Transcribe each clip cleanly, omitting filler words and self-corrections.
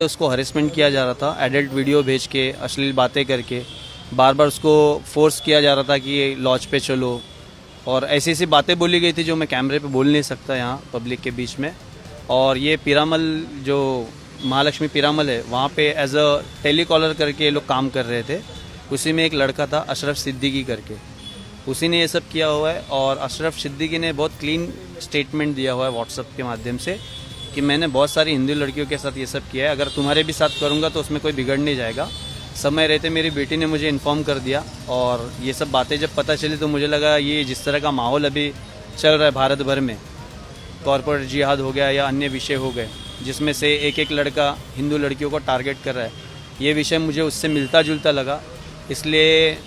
उसको हरेसमेंट किया जा रहा था, एडल्ट वीडियो भेज के, अश्लील बातें करके, बार बार उसको फोर्स किया जा रहा था कि लॉज पे चलो, और ऐसी ऐसी बातें बोली गई थी जो मैं कैमरे पे बोल नहीं सकता यहाँ पब्लिक के बीच में। और ये पीरामल जो महालक्ष्मी पीरामल है, वहाँ पे एज अ टेलीकॉलर करके लोग काम कर रहे थे। उसी में एक लड़का था अशरफ सिद्दीकी करके, उसी ने ये सब किया हुआ है। और अशरफ सिद्दीकी ने बहुत क्लीन स्टेटमेंट दिया हुआ है व्हाट्सएप के माध्यम से कि मैंने बहुत सारी हिंदू लड़कियों के साथ ये सब किया है, अगर तुम्हारे भी साथ करूँगा तो उसमें कोई बिगड़ नहीं जाएगा। समय रहते मेरी बेटी ने मुझे इन्फॉर्म कर दिया, और ये सब बातें जब पता चली तो मुझे लगा ये जिस तरह का माहौल अभी चल रहा है भारत भर में, कॉर्पोरेट जिहाद हो गया या अन्य विषय हो गए जिसमें से एक एक लड़का हिंदू लड़कियों को टारगेट कर रहा है, ये विषय मुझे उससे मिलता जुलता लगा। इसलिए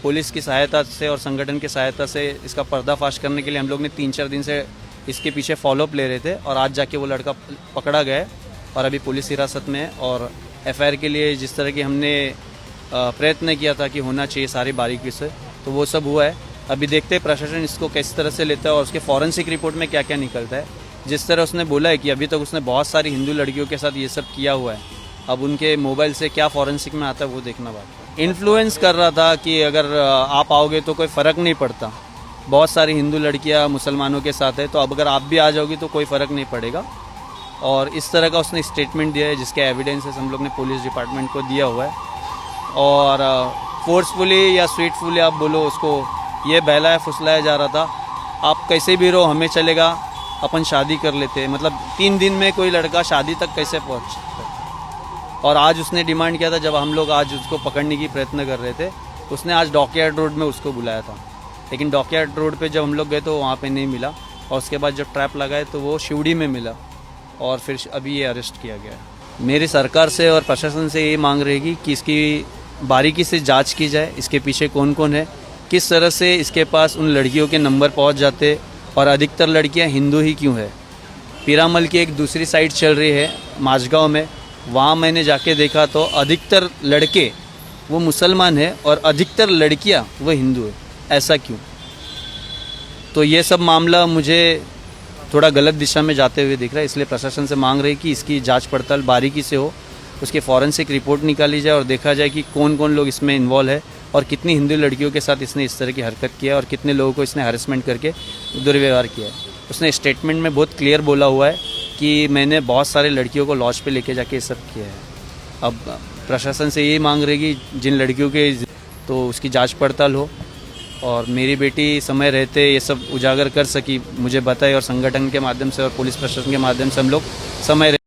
पुलिस की सहायता से और संगठन की सहायता से इसका पर्दाफाश करने के लिए हम लोग ने 3-4 दिन से इसके पीछे फॉलोअप ले रहे थे, और आज जाके वो लड़का पकड़ा गया है और अभी पुलिस हिरासत में है। और एफआईआर के लिए जिस तरह की हमने प्रयत्न किया था कि होना चाहिए सारी बारीकी से, तो वो सब हुआ है। अभी देखते हैं प्रशासन इसको किस तरह से लेता है और उसके फॉरेंसिक रिपोर्ट में क्या क्या निकलता है। जिस तरह उसने बोला है कि अभी तक उसने बहुत सारी हिंदू लड़कियों के साथ ये सब किया हुआ है, अब उनके मोबाइल से क्या फॉरेंसिक में आता है वो देखना बात। इन्फ्लुएंस कर रहा था कि अगर आप आओगे तो कोई फ़र्क नहीं पड़ता, बहुत सारी हिंदू लड़कियां मुसलमानों के साथ है, तो अब अगर आप भी आ जाओगी तो कोई फ़र्क नहीं पड़ेगा। और इस तरह का उसने स्टेटमेंट दिया है जिसके एविडेंसेस हम लोग ने पुलिस डिपार्टमेंट को दिया हुआ है। और फोर्सफुली या स्वीटफुली आप बोलो, उसको ये बहलाया फुसलाया जा रहा था, आप कैसे भी रहो हमें चलेगा, अपन शादी कर लेते हैं। मतलब 3 दिन में कोई लड़का शादी तक कैसे पहुँच सकता है। और आज उसने डिमांड किया था, जब हम लोग आज उसको पकड़ने की प्रयत्न कर रहे थे, उसने आज डॉकयार्ड रोड में उसको बुलाया था, लेकिन डॉकयार्ड रोड पे जब हम लोग गए तो वहाँ पे नहीं मिला, और उसके बाद जब ट्रैप लगाए तो वो शिवड़ी में मिला, और फिर अभी ये अरेस्ट किया गया है। मेरी सरकार से और प्रशासन से ये मांग रहेगी कि इसकी बारीकी से जांच की जाए, इसके पीछे कौन कौन है, किस तरह से इसके पास उन लड़कियों के नंबर पहुंच जाते, और अधिकतर लड़कियां हिंदू ही क्यों है। पीरामल की एक दूसरी साइट चल रही है माझगांव में, वहाँ मैंने जाके देखा तो अधिकतर लड़के वो मुसलमान है और अधिकतर लड़कियां वो हिंदू है। ऐसा क्यों? तो ये सब मामला मुझे थोड़ा गलत दिशा में जाते हुए दिख रहा है, इसलिए प्रशासन से मांग रही कि इसकी जांच पड़ताल बारीकी से हो, उसकी फॉरेंसिक रिपोर्ट निकाली जाए और देखा जाए कि कौन कौन लोग इसमें इन्वॉल्व है, और कितनी हिंदू लड़कियों के साथ इसने इस तरह की हरकत किया है, और कितने लोगों को इसने हरेसमेंट करके दुर्व्यवहार किया है। उसने स्टेटमेंट में बहुत क्लियर बोला हुआ है कि मैंने बहुत सारे लड़कियों को लॉज पे लेके जाके ये सब किया है। अब प्रशासन से यही मांग रहेगी जिन लड़कियों के, तो उसकी जाँच पड़ताल हो, और मेरी बेटी समय रहते ये सब उजागर कर सकी, मुझे बताए, और संगठन के माध्यम से और पुलिस प्रशासन के माध्यम से हम लोग समय